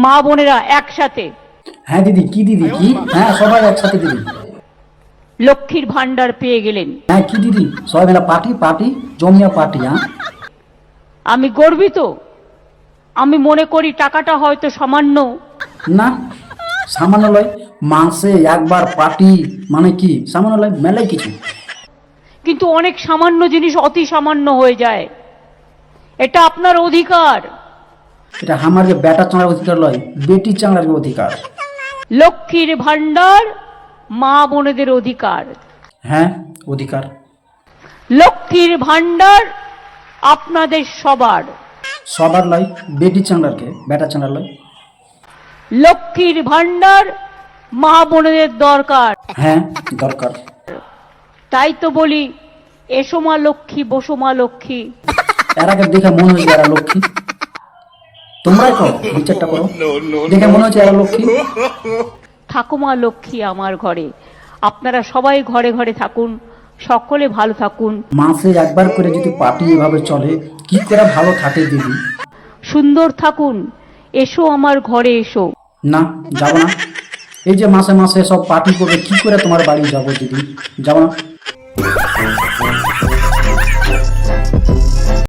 মা বোনেরা একসাথে। হ্যাঁ দিদি, কি দিদি কি? হ্যাঁ সবাই একসাথে দিদি। লক্ষ্মীর ভান্ডার পেয়ে গেলেন। হ্যাঁ কি দিদি, সবাই মিলে পার্টি পার্টি, জমিয়া পার্টি। হ্যাঁ আমি গর্বিত। আমি মনে করি টাকাটা হয়তো সামান্য, না সামান্য লয়, মাসে একবার পার্টি মানে কি সামান্য লয়, মেলায় কিছু। কিন্তু অনেক সামান্য জিনিস অতি সামান্য হয়ে যায়। এটা আপনার অধিকার। এটা আমার যে বেটা চাঁড়ার অধিকার লয়, বেটি চাঁড়ার অধিকার। লক্ষ্মীর ভান্ডার মা বোনেদের অধিকার। হ্যাঁ অধিকার। লক্ষ্মীর ভান্ডার আপনাদের সবার। সবার লয়, বেটি চাঁড়ারকে, বেটা চাঁড়ার লয়। লক্ষ্মীর ভান্ডার মা বোনেদের দরকার। হ্যাঁ দরকার। তাই তো বলি, এসো মা লক্ষ্মী, বসো মা লক্ষ্মী। এরাকে দেখে মনে হয়েছে এরা লক্ষ্মী। তোমরাই করো, বিচারটা করো, দেখে মনে হচ্ছে এরা লক্ষ্মী। থাকো মা লক্ষ্মী আমার ঘরে। আপনারা সবাই ঘরে ঘরে থাকুন, সকলে ভালো থাকুন, মাসে একবার করে যদি পার্টি এভাবে চলে, কি করে ভালো থাকে দিদি? সুন্দর থাকুন। এসো আমার ঘরে এসো। না যাবো না। এই যে মাসে মাসে সব পার্টি করবে, কি করে তোমার বাড়ি যাবো দিদি? যাবো না।